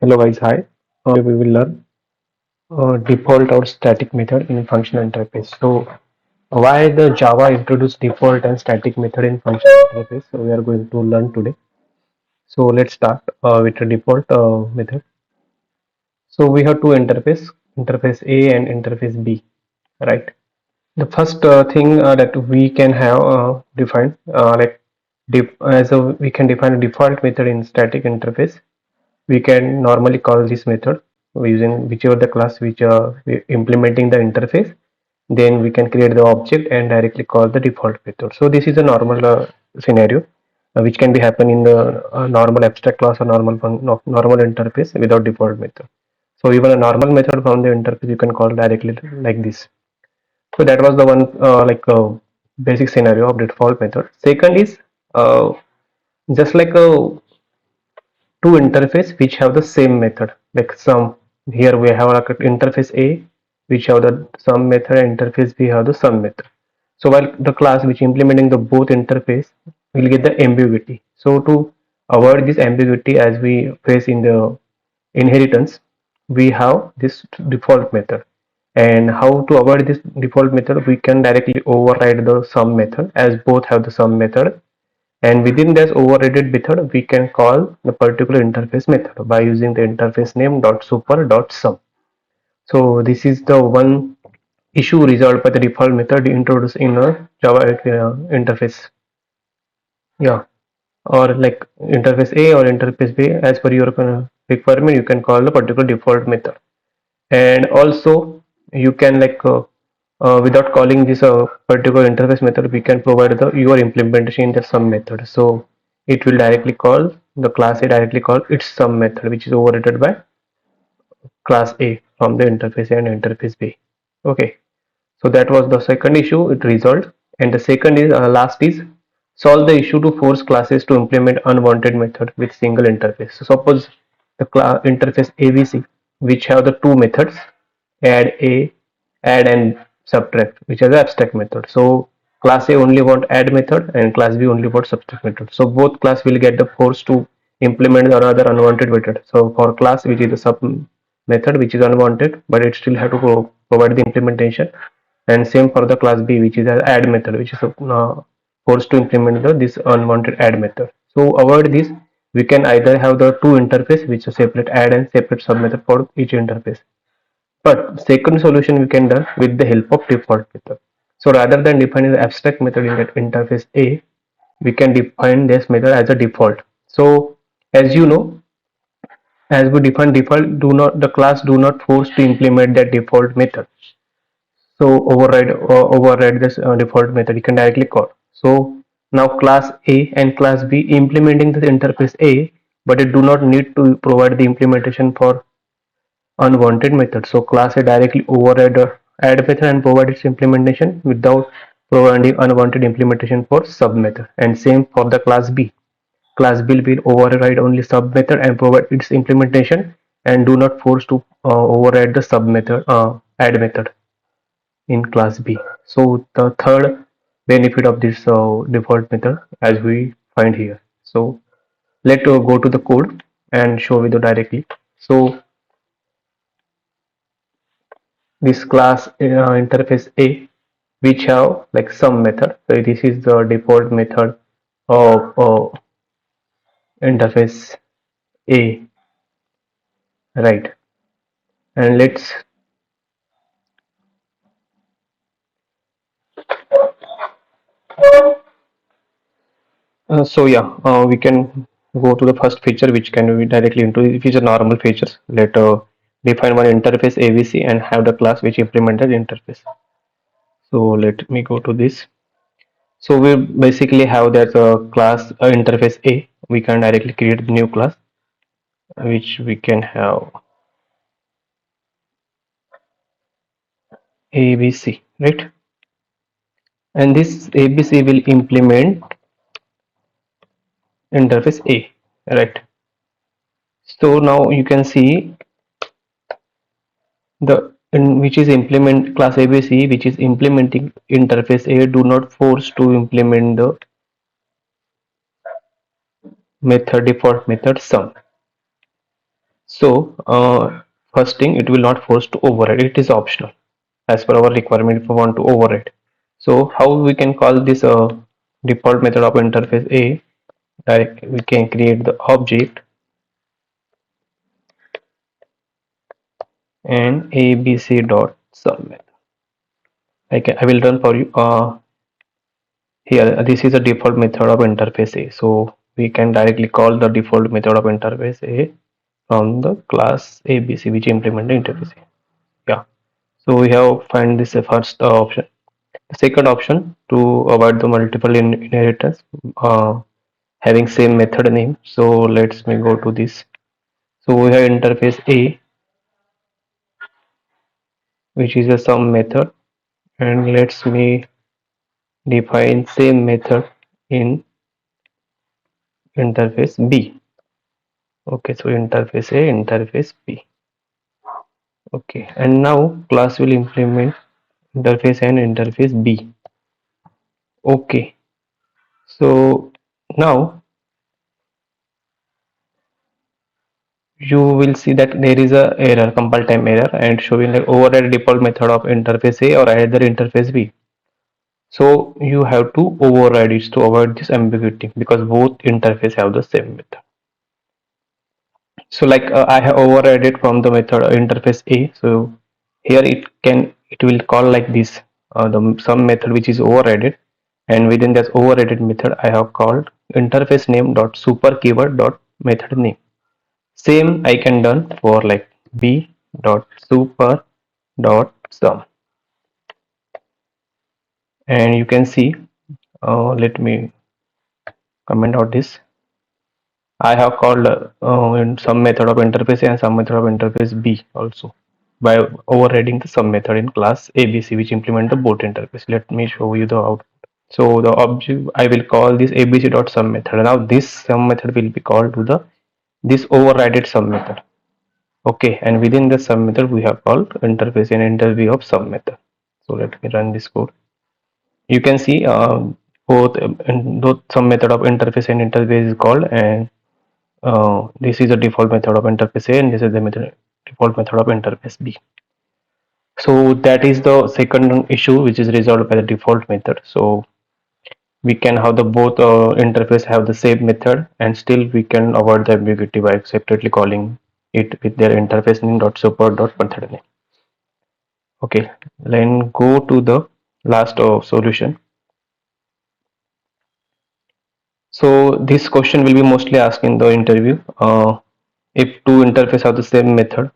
Hello guys, hi. We will learn default or static method in functional interface. So why the Java introduced default and static method in functional interface? So we are going to learn today. So let's start with the default method. So we have two interface A and interface B, right? The first thing that we can have defined we can define a default method in static interface. We can normally call this method using whichever the class which we implementing the interface, then we can create the object and directly call the default method. So this is a normal scenario which can be happen in the normal abstract class or normal interface without default method. So even a normal method from the interface you can call directly like this. So that was the one basic scenario of default method. Second is uh, just like a two interface which have the same method, like some. Here we have like interface A which have the sum method, and interface B have the sum method. So while the class which implementing the both interface will get the ambiguity. So to avoid this ambiguity as we face in the inheritance, we have this default method. And how to avoid this default method, we can directly override the sum method as both have the sum method, and within this overridden method, we can call the particular interface method by using the interface name dot super dot sum. So this is the one issue resolved by the default method introduced in a Java interface. Yeah, or like interface A or interface B, as per your requirement, you can call the particular default method. And also, you can without calling this particular interface method, we can provide the your implementation in the sum method. So it will directly call the class A directly call its sum method, which is overridden by class A from the interface A and interface B. Okay, so that was the second issue, it resolved. And the second is last is solve the issue to force classes to implement unwanted method with single interface. So suppose the interface ABC which have the two methods, add a add and subtract, which is the abstract method. So class A only want add method and class B only want subtract method. So both class will get the force to implement another unwanted method. So for class which is the sub method which is unwanted, but it still have to provide the implementation. And same for the class B which is an add method, which is forced to implement this unwanted add method. So avoid this, we can either have the two interface which is separate add and separate sub method for each interface. But second solution we can do with the help of default method. So rather than defining the abstract method in that interface A, we can define this method as a default. So as you know, as we define default, do not the class do not force to implement that default method. So override this default method. You can directly call. So now class A and class B implementing the interface A, but it do not need to provide the implementation for unwanted method. So class A directly override add method and provide its implementation without providing unwanted implementation for sub method. And same for the class B. Class B will override only sub method and provide its implementation, and do not force to override the sub method add method in class B. So the third benefit of this default method as we find here. So let's go to the code and show you directly. So this class interface A which have like some method. So this is the default method of interface A, right? And let's so yeah, we can go to the first feature which can be directly into if it's a normal features. Let define one interface ABC and have the class which implemented interface. So let me go to this. So we basically have that class interface A. We can directly create the new class which we can have ABC, right? And this ABC will implement interface A, right? So now you can see the in which is implement class ABC which is implementing interface A do not force to implement the method default method sum. So first thing, it will not force to override, it is optional as per our requirement if we want to override. So how we can call this default method of interface A? Direct, we can create the object and abc dot sum method. I will run for you. Here, this is a default method of interface A. So we can directly call the default method of interface A from the class ABC, which implement the interface A. Yeah. So we have find this first option. The second option, to avoid the multiple inheritance, having same method name. So let's me go to this. So we have interface A, which is a sum method, and let's me define same method in interface B. Okay, so interface A, interface B. Okay, and now class will implement interface and interface B. Okay, so now you will see that there is a error, compile time error, and showing like override default method of interface A or either interface B. So you have to override it to avoid this ambiguity because both interface have the same method. So like I have overridden from the method interface A. So here it will call like this, the some method which is overridden, and within this overridden method I have called interface name dot super keyword dot method name. Same I can done for like b dot super dot sum, and you can see, let me comment out this. I have called in some method of interface A and some method of interface B also by overriding the sum method in class ABC, which implement the both interface. Let me show you the output. So the object, I will call this ABC dot sum method. Now this sum method will be called to the this overridden sum method. Okay, and within the sum method we have called interface and interview of sum method. So let me run this code. You can see both some method of interface and interface is called, and this is a default method of interface A and this is the default method of interface B. So that is the second issue which is resolved by the default method. So we can have the both interface have the same method, and still we can avoid the ambiguity by separately calling it with their interface name dot support dot method name. Okay, then go to the last solution. So this question will be mostly asked in the interview. If two interfaces have the same method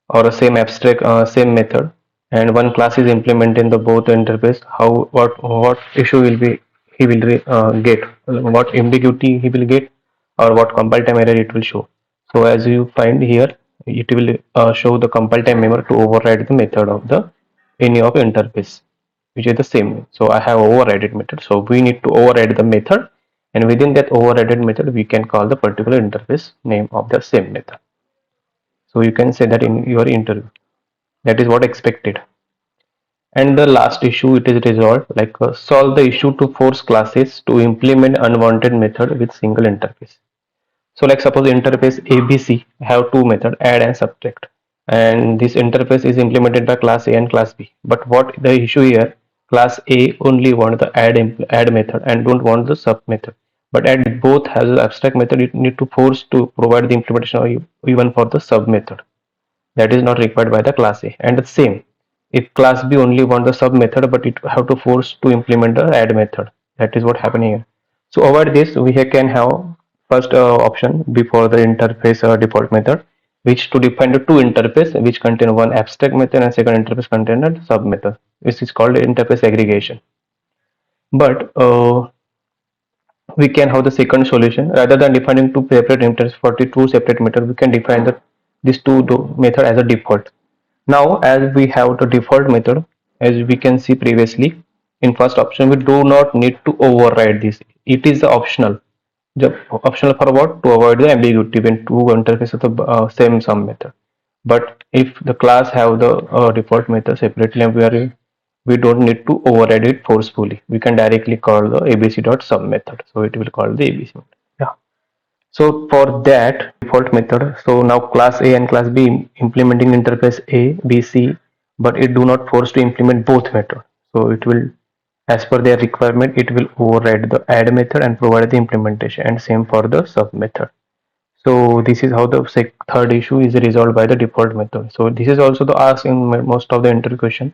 or a same abstract same method, and one class is implementing the both interface, how what issue will be he will get, what ambiguity he will get, or what compile time error it will show. So as you find here, it will show the compile time error to override the method of the any of interface which is the same. So I have overridden method, so we need to override the method, and within that overridden method we can call the particular interface name of the same method. So you can say that in your interview. That is what expected. And the last issue, it is resolved like solve the issue to force classes to implement unwanted method with single interface. So like suppose interface ABC have two method add and subtract, and this interface is implemented by class A and class B. But what the issue here, class A only want the add method and don't want the sub method. But add both has an abstract method, it need to force to provide the implementation of even for the sub method that is not required by the class A. And the same, if class B only want the sub method, but it have to force to implement the add method. That is what happening here. So over this, we can have first option before the interface default method, which to define the two interface which contain one abstract method and second interface contain a sub method, which is called interface aggregation. But we can have the second solution, rather than defining two separate interfaces for the two separate method, we can define the these two method as a default. Now as we have the default method, as we can see previously in first option, we do not need to override this, it is optional. The optional for what? To avoid the ambiguity when two interfaces of the same sum method. But if the class have the default method separately, and we don't need to override it forcefully, we can directly call the abc dot sum method, so it will call the abc method. Yeah. So for that default method, so now class A and class B implementing interface A, B, C, but it do not force to implement both method. So it will, as per their requirement, it will override the add method and provide the implementation, and same for the sub method. So this is how the third issue is resolved by the default method. So this is also the ask in most of the interview question.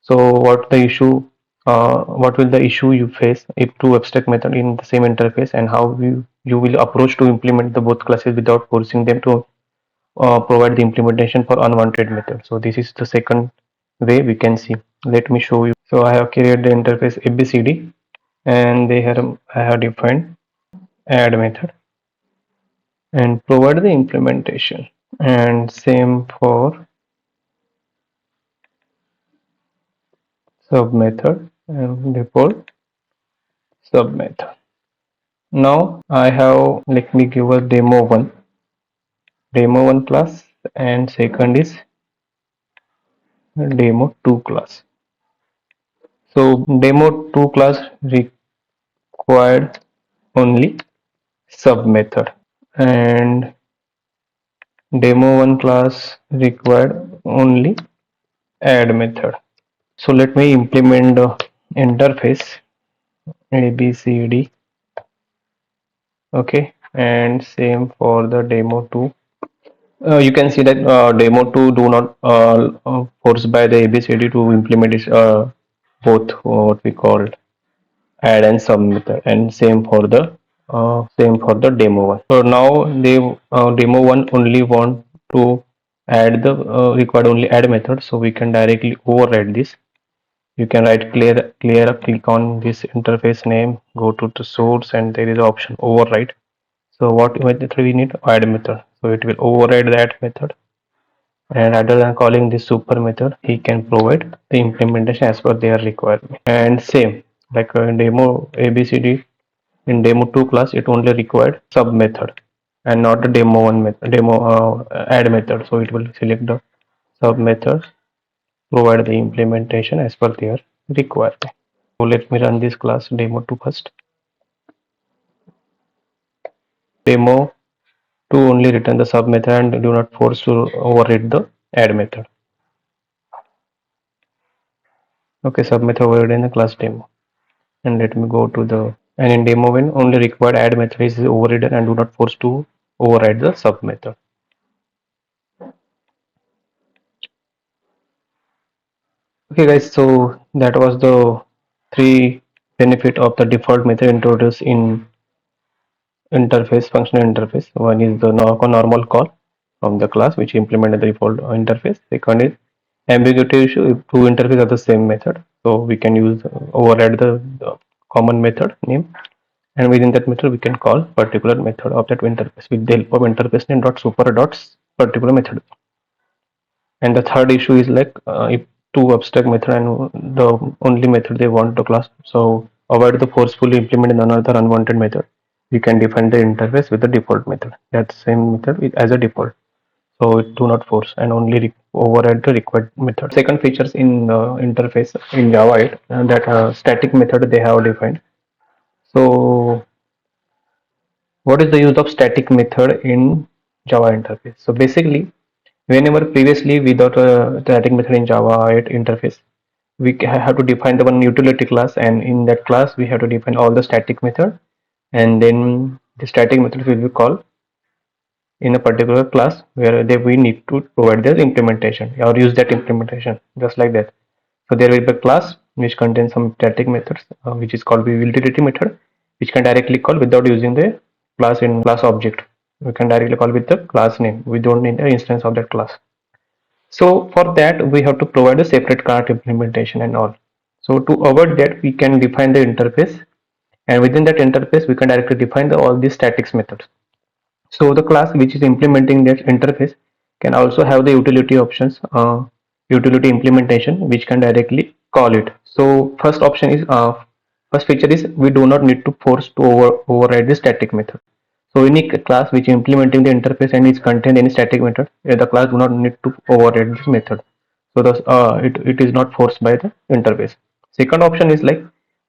So what will the issue you face if two abstract method in the same interface, and how you will approach to implement the both classes without forcing them to provide the implementation for unwanted method. So this is the second way we can see. Let me show you. So I have created the interface ABCD, and I have defined add method and provide the implementation, and same for sub method and default sub method. Now I have, let me give a demo one class, and second is demo2 class. So demo2 class required only sub method, and demo1 class required only add method. So let me implement the interface ABCD. Okay, and same for the demo2. You can see that demo2 do not force by the ABCD to implement this, both what we called add and sub method, and same for the demo one. So now they demo one only want to add the required only add method, so we can directly override this. You can write clear, click on this interface name, go to the source, and there is option override. So what method we need? Add method. So it will override that method, and rather than calling this super method, he can provide the implementation as per their requirement. And same like in demo ABCD, in demo2 class it only required sub method and not the demo1 method, demo add method. So it will select the sub method, provide the implementation as per their requirement. So let me run this class demo2 first. Demo2 only return the sub method and do not force to override the add method. Okay, sub method override in the class demo. And let me go to the, and in demo when only required add method is overridden and do not force to override the sub method. Okay guys, so that was the three benefit of the default method introduced in interface, functional interface. One is the normal call from the class which implemented the default interface. Second is ambiguity issue if two interfaces are the same method, so we can use override the common method name, and within that method we can call particular method of that interface with the help of interface name dot super dot particular method. And the third issue is like if two abstract method and the only method they want to class, so avoid the forcefully implement another unwanted method, we can define the interface with the default method, that same method as a default, so it do not force and only override the required method. Second features in the interface in Java 8 that static method they have defined. So what is the use of static method in Java interface? So basically, whenever previously without a static method in Java 8 interface, we have to define the one utility class, and in that class we have to define all the static method, and then the static method will be called in a particular class where we need to provide their implementation or use that implementation just like that. So there will be a class which contains some static methods which is called utility method, which can directly call without using the class in class object. We can directly call with the class name. We don't need an instance of that class. So for that we have to provide a separate cart implementation and all. So to avoid that, we can define the interface, and within that interface we can directly define all these statics methods. So the class which is implementing that interface can also have the utility options, utility implementation, which can directly call it. So first feature is we do not need to force to override the static method. So any class which is implementing the interface and is contain any static method, the class do not need to override this method. So thus it is not forced by the interface. Second option is like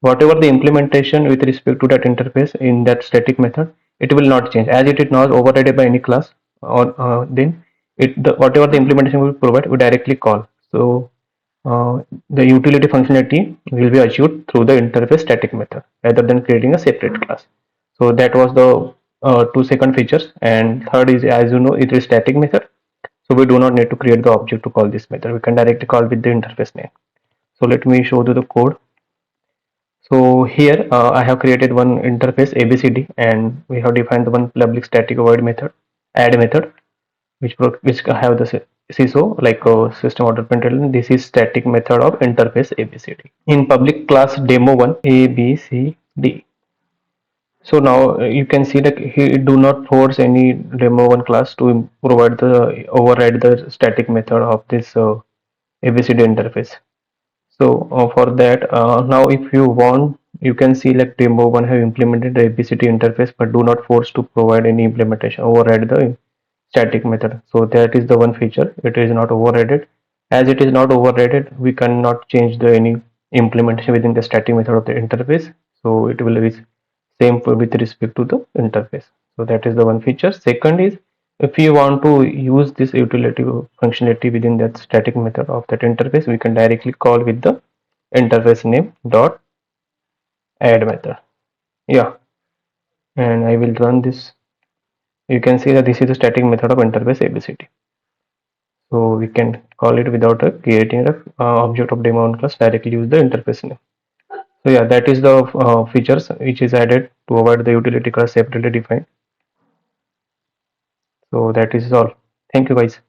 whatever the implementation with respect to that interface in that static method, it will not change, as it is not overridden by any class, or then whatever the implementation will provide we directly call. So the utility functionality will be achieved through the interface static method rather than creating a separate class. So that was the 2 second features, and third is, as you know, it is static method. So we do not need to create the object to call this method. We can directly call with the interface name. So let me show you the code. So here I have created one interface ABCD, and we have defined the one public static void method, add method, which have the CISO like system out println. This is static method of interface ABCD. In public class demo one ABCD. So now you can see that he do not force any demo one class to provide the override the static method of this ABCD interface. So for that, now if you want, you can see like demo one have implemented the ABCD interface, but do not force to provide any implementation override the static method. So that is the one feature. It is not overridden. As it is not overridden, we cannot change the any implementation within the static method of the interface. So it will be same with respect to the interface. So that is the one feature. Second is, if you want to use this utility functionality within that static method of that interface, we can directly call with the interface name dot add method. Yeah, and I will run this. You can see that this is the static method of interface ABCD. So we can call it without creating a object of demo on class, directly use the interface name. So yeah, that is the features which is added to avoid the utility class separately defined. So that is all. Thank you guys.